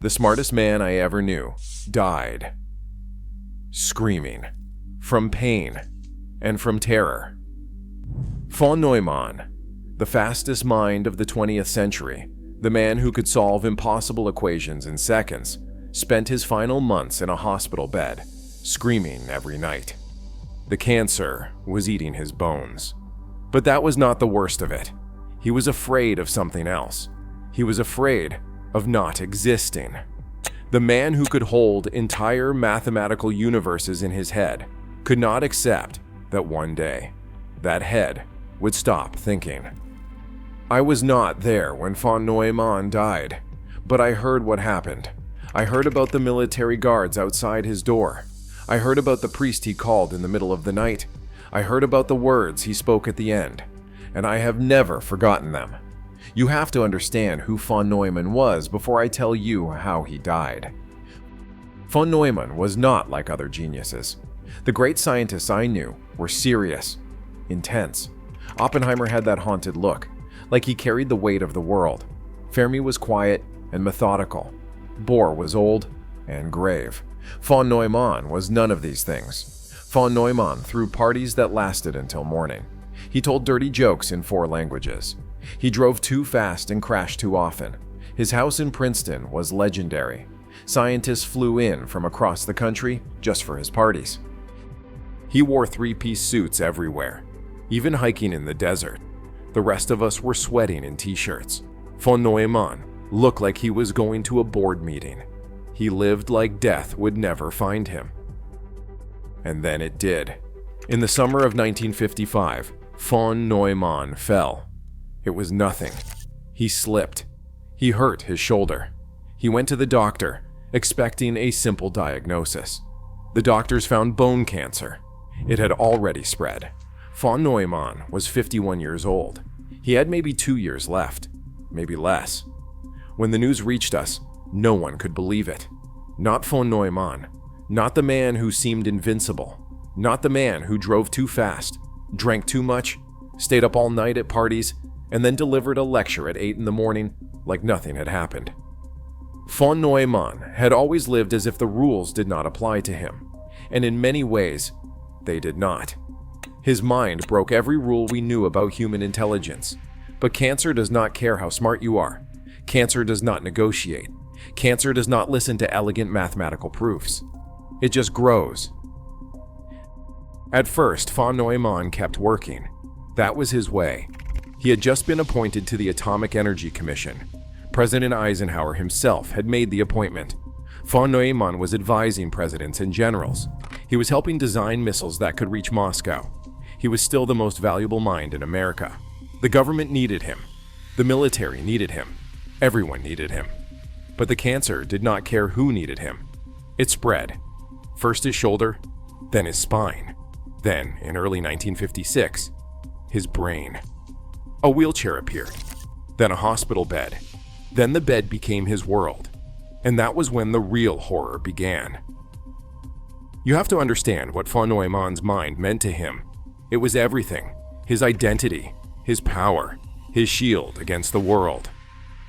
the smartest man I ever knew, died. Screaming. From pain. And from terror. Von Neumann, the fastest mind of the 20th century, the man who could solve impossible equations in seconds, spent his final months in a hospital bed, screaming every night. The cancer was eating his bones. But that was not the worst of it. He was afraid of something else. He was afraid of not existing. The man who could hold entire mathematical universes in his head could not accept that one day that head would stop thinking. I was not there when von Neumann died, but I heard what happened. I heard about the military guards outside his door. I heard about the priest he called in the middle of the night. I heard about the words he spoke at the end, and I have never forgotten them. You have to understand who von Neumann was before I tell you how he died. Von Neumann was not like other geniuses. The great scientists I knew were serious, intense. Oppenheimer had that haunted look, like he carried the weight of the world. Fermi was quiet and methodical. Bohr was old and grave. Von Neumann was none of these things. Von Neumann threw parties that lasted until morning. He told dirty jokes in 4 languages. He drove too fast and crashed too often. His house in Princeton was legendary. Scientists flew in from across the country just for his parties. He wore 3-piece suits everywhere, even hiking in the desert. The rest of us were sweating in t-shirts. Von Neumann looked like he was going to a board meeting. He lived like death would never find him. And then it did. In the summer of 1955, von Neumann fell. It was nothing. He slipped. He hurt his shoulder. He went to the doctor, expecting a simple diagnosis. The doctors found bone cancer. It had already spread. Von Neumann was 51 years old. He had maybe 2 years left, maybe less. When the news reached us, no one could believe it. Not von Neumann, not the man who seemed invincible, not the man who drove too fast, drank too much, stayed up all night at parties, and then delivered a lecture at 8 in the morning like nothing had happened. Von Neumann had always lived as if the rules did not apply to him, and in many ways, they did not. His mind broke every rule we knew about human intelligence. But cancer does not care how smart you are. Cancer does not negotiate. Cancer does not listen to elegant mathematical proofs. It just grows. At first, von Neumann kept working. That was his way. He had just been appointed to the Atomic Energy Commission. President Eisenhower himself had made the appointment. Von Neumann was advising presidents and generals. He was helping design missiles that could reach Moscow. He was still the most valuable mind in America. The government needed him. The military needed him. Everyone needed him. But the cancer did not care who needed him. It spread. First his shoulder, then his spine. Then, in early 1956, his brain. A wheelchair appeared. Then a hospital bed. Then the bed became his world. And that was when the real horror began. You have to understand what von Neumann's mind meant to him. It was everything. His identity, his power, his shield against the world.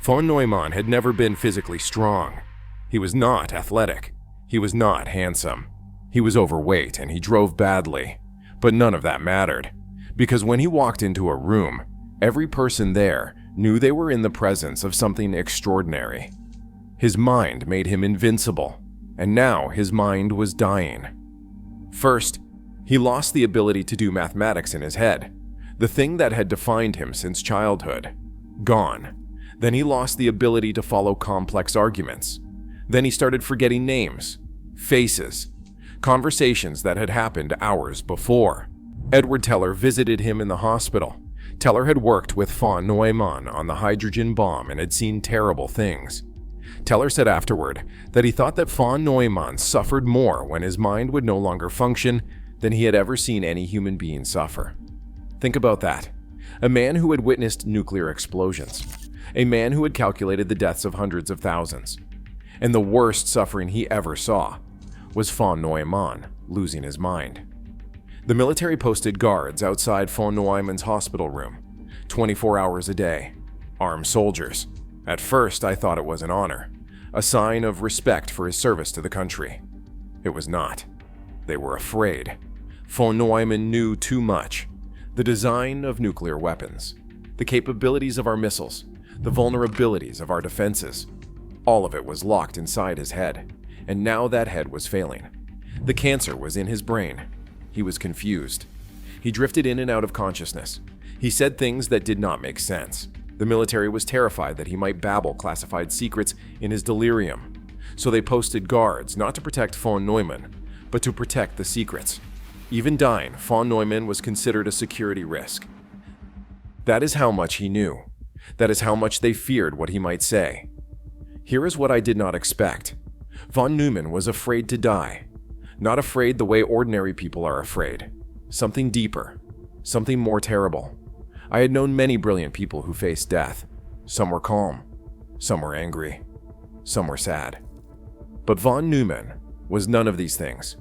Von Neumann had never been physically strong. He was not athletic. He was not handsome. He was overweight and he drove badly. But none of that mattered. Because when he walked into a room, every person there knew they were in the presence of something extraordinary. His mind made him invincible, and now his mind was dying. First, he lost the ability to do mathematics in his head, the thing that had defined him since childhood. Gone. Then he lost the ability to follow complex arguments. Then he started forgetting names, faces, conversations that had happened hours before. Edward Teller visited him in the hospital. Teller had worked with von Neumann on the hydrogen bomb and had seen terrible things. Teller said afterward that he thought that von Neumann suffered more when his mind would no longer function than he had ever seen any human being suffer. Think about that. A man who had witnessed nuclear explosions. A man who had calculated the deaths of hundreds of thousands. And the worst suffering he ever saw was von Neumann losing his mind. The military posted guards outside von Neumann's hospital room, 24 hours a day. Armed soldiers. At first, I thought it was an honor. a sign of respect for his service to the country. It was not. They were afraid. Von Neumann knew too much. The design of nuclear weapons, the capabilities of our missiles, the vulnerabilities of our defenses. All of it was locked inside his head, and now that head was failing. The cancer was in his brain. He was confused. He drifted in and out of consciousness. He said things that did not make sense. The military was terrified that he might babble classified secrets in his delirium. So they posted guards, not to protect von Neumann, but to protect the secrets. Even dying, von Neumann was considered a security risk. That is how much he knew. That is how much they feared what he might say. Here is what I did not expect. Von Neumann was afraid to die. Not afraid the way ordinary people are afraid. Something deeper. Something more terrible. I had known many brilliant people who faced death. Some were calm. Some were angry. Some were sad. But von Neumann was none of these things.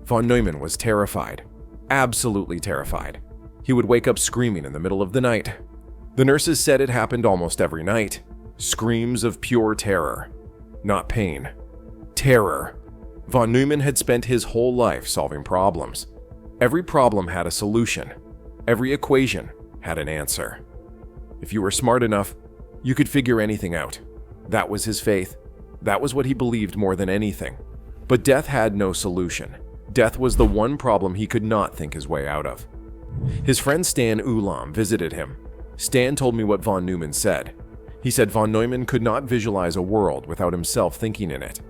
Von Neumann was terrified. Absolutely terrified. He would wake up screaming in the middle of the night. The nurses said it happened almost every night. Screams of pure terror. Not pain. Terror. Von Neumann had spent his whole life solving problems. Every problem had a solution. Every equation had an answer. If you were smart enough, you could figure anything out. That was his faith. That was what he believed more than anything. But death had no solution. Death was the one problem he could not think his way out of. His friend Stan Ulam visited him. Stan told me what von Neumann said. He said von Neumann could not visualize a world without himself thinking in it.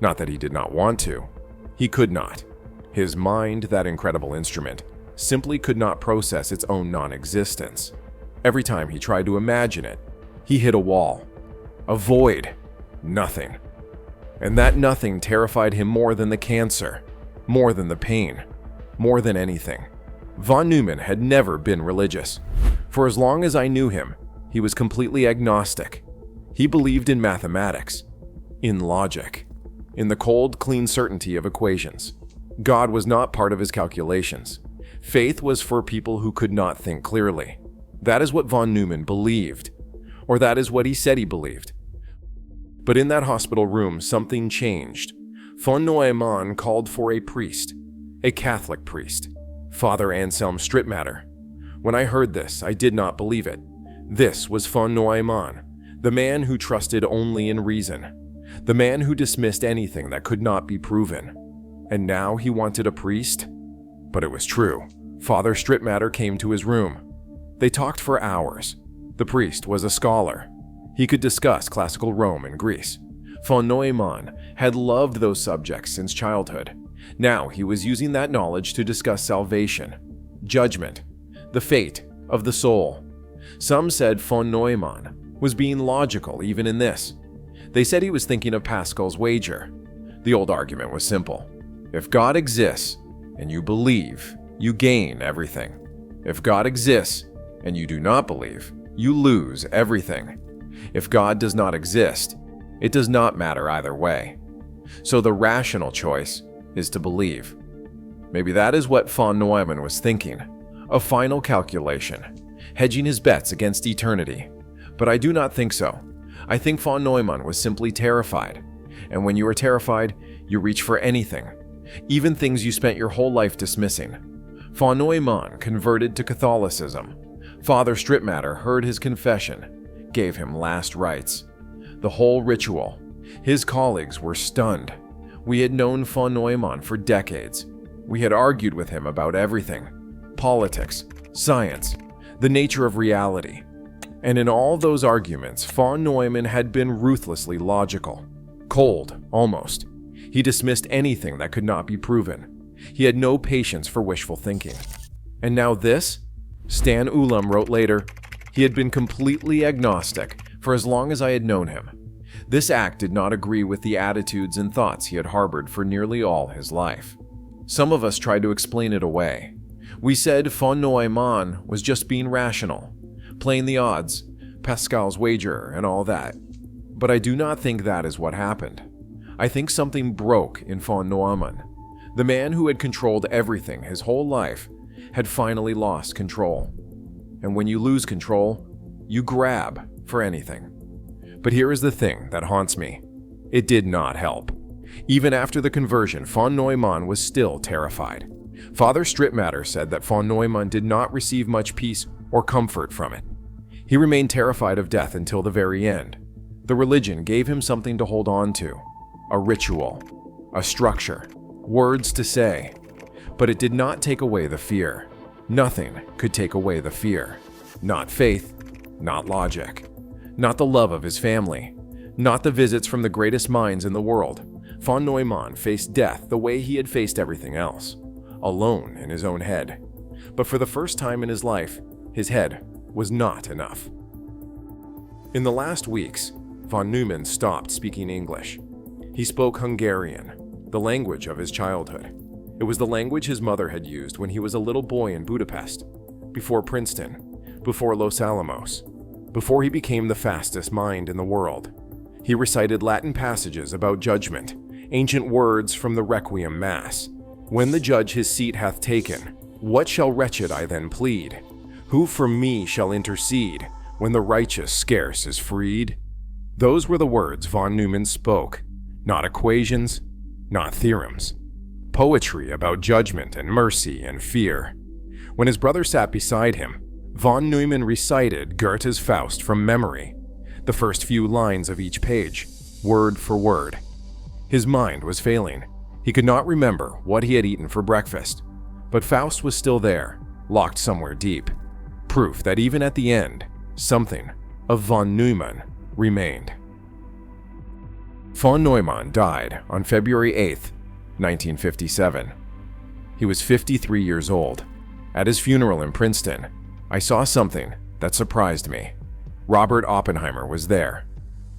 Not that he did not want to. He could not. His mind, that incredible instrument, simply could not process its own non-existence. Every time he tried to imagine it, he hit a wall. A void. Nothing. And that nothing terrified him more than the cancer, more than the pain, more than anything. Von Neumann had never been religious. For as long as I knew him, he was completely agnostic. He believed in mathematics, in logic, in the cold, clean certainty of equations. God was not part of his calculations. Faith was for people who could not think clearly. That is what von Neumann believed, or that is what he said he believed. But in that hospital room, something changed. Von Neumann called for a priest, a Catholic priest, Father Anselm Strittmatter. When I heard this, I did not believe it. This was von Neumann, the man who trusted only in reason, the man who dismissed anything that could not be proven. And now he wanted a priest? But it was true. Father Strittmatter came to his room. They talked for hours. The priest was a scholar. He could discuss classical Rome and Greece. Von Neumann had loved those subjects since childhood. Now he was using that knowledge to discuss salvation, judgment, the fate of the soul. Some said von Neumann was being logical even in this. They said he was thinking of Pascal's wager. The old argument was simple. If God exists and you believe, you gain everything. If God exists and you do not believe, you lose everything. If God does not exist, it does not matter either way. So the rational choice is to believe. Maybe that is what von Neumann was thinking. A final calculation, hedging his bets against eternity. But I do not think so. I think von Neumann was simply terrified. And when you are terrified, you reach for anything, even things you spent your whole life dismissing. Von Neumann converted to Catholicism. Father Strittmatter heard his confession, gave him last rites. The whole ritual. His colleagues were stunned. We had known von Neumann for decades. We had argued with him about everything. Politics, science, the nature of reality. And in all those arguments, von Neumann had been ruthlessly logical. Cold, almost. He dismissed anything that could not be proven. He had no patience for wishful thinking. And now this? Stan Ulam wrote later, he had been completely agnostic for as long as I had known him. This act did not agree with the attitudes and thoughts he had harbored for nearly all his life. Some of us tried to explain it away. We said von Neumann was just being rational, playing the odds, Pascal's wager, and all that. But I do not think that is what happened. I think something broke in von Neumann. The man who had controlled everything his whole life had finally lost control. And when you lose control, you grab for anything. But here is the thing that haunts me. It did not help. Even after the conversion, von Neumann was still terrified. Father Strittmatter said that von Neumann did not receive much peace or comfort from it. He remained terrified of death until the very end. The religion gave him something to hold on to, a ritual, a structure, words to say. But it did not take away the fear. Nothing could take away the fear. Not faith, not logic, not the love of his family, not the visits from the greatest minds in the world. Von Neumann faced death the way he had faced everything else, alone in his own head. But for the first time in his life, his head was not enough. In the last weeks, von Neumann stopped speaking English. He spoke Hungarian, the language of his childhood. It was the language his mother had used when he was a little boy in Budapest, before Princeton, before Los Alamos, before he became the fastest mind in the world. He recited Latin passages about judgment, ancient words from the Requiem Mass. When the judge his seat hath taken, what shall wretched I then plead? Who for me shall intercede when the righteous scarce is freed? Those were the words von Neumann spoke, not equations, not theorems. Poetry about judgment and mercy and fear. When his brother sat beside him, von Neumann recited Goethe's Faust from memory, the first few lines of each page, word for word. His mind was failing. He could not remember what he had eaten for breakfast, but Faust was still there, locked somewhere deep. Proof that even at the end, something of von Neumann remained. Von Neumann died on February 8th, 1957. He was 53 years old. At his funeral in Princeton, I saw something that surprised me. Robert Oppenheimer was there.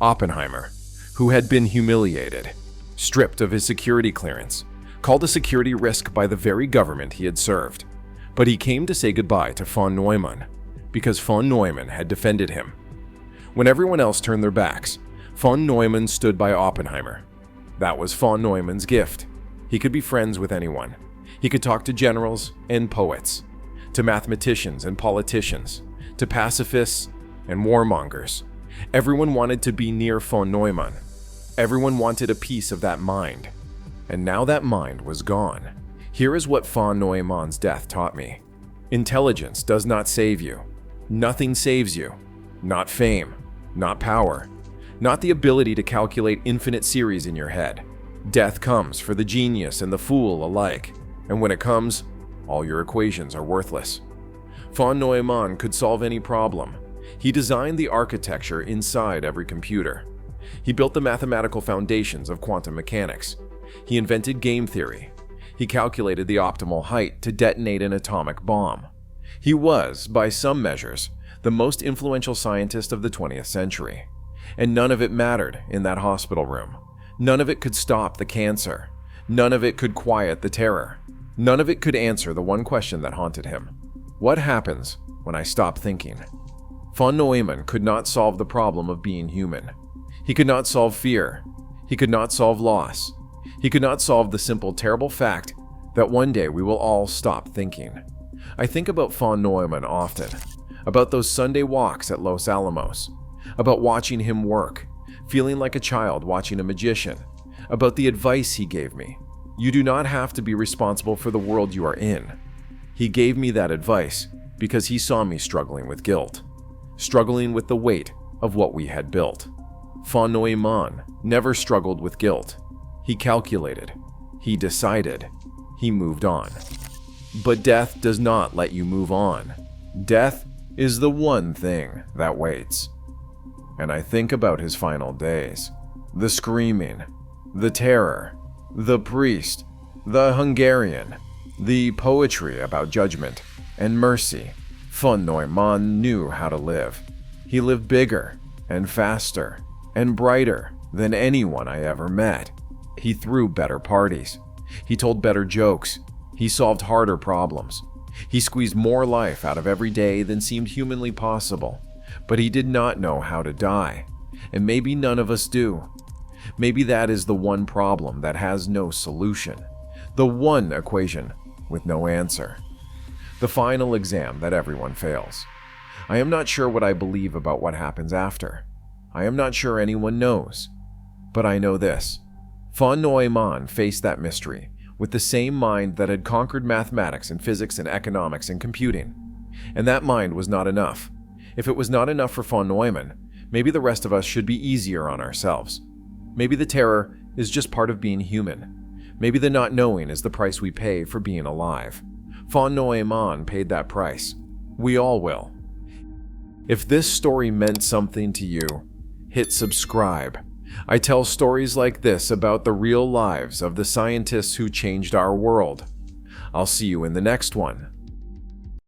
Oppenheimer, who had been humiliated, stripped of his security clearance, called a security risk by the very government he had served. But he came to say goodbye to von Neumann because von Neumann had defended him. When everyone else turned their backs, von Neumann stood by Oppenheimer. That was von Neumann's gift. He could be friends with anyone. He could talk to generals and poets, to mathematicians and politicians, to pacifists and warmongers. Everyone wanted to be near von Neumann. Everyone wanted a piece of that mind. And now that mind was gone. Here is what von Neumann's death taught me. Intelligence does not save you. Nothing saves you. Not fame, not power, not the ability to calculate infinite series in your head. Death comes for the genius and the fool alike, and when it comes, all your equations are worthless. Von Neumann could solve any problem. He designed the architecture inside every computer. He built the mathematical foundations of quantum mechanics. He invented game theory. He calculated the optimal height to detonate an atomic bomb. He was, by some measures, the most influential scientist of the 20th century. And none of it mattered in that hospital room. None of it could stop the cancer. None of it could quiet the terror. None of it could answer the one question that haunted him. What happens when I stop thinking? Von Neumann could not solve the problem of being human. He could not solve fear. He could not solve loss. He could not solve the simple, terrible fact that one day we will all stop thinking. I think about von Neumann often, about those Sunday walks at Los Alamos, about watching him work, feeling like a child watching a magician, about the advice he gave me. You do not have to be responsible for the world you are in. He gave me that advice because he saw me struggling with guilt, struggling with the weight of what we had built. Von Neumann never struggled with guilt. He calculated, he decided, he moved on. But death does not let you move on. Death is the one thing that waits. And I think about his final days. The screaming, the terror, the priest, the Hungarian, the poetry about judgment and mercy. Von Neumann knew how to live. He lived bigger and faster and brighter than anyone I ever met. He threw better parties. He told better jokes. He solved harder problems. He squeezed more life out of every day than seemed humanly possible. But he did not know how to die. And maybe none of us do. Maybe that is the one problem that has no solution. The one equation with no answer. The final exam that everyone fails. I am not sure what I believe about what happens after. I am not sure anyone knows. But I know this. Von Neumann faced that mystery with the same mind that had conquered mathematics and physics and economics and computing. And that mind was not enough. If it was not enough for von Neumann, maybe the rest of us should be easier on ourselves. Maybe the terror is just part of being human. Maybe the not knowing is the price we pay for being alive. Von Neumann paid that price. We all will. If this story meant something to you, hit subscribe. I tell stories like this about the real lives of the scientists who changed our world. I'll see you in the next one.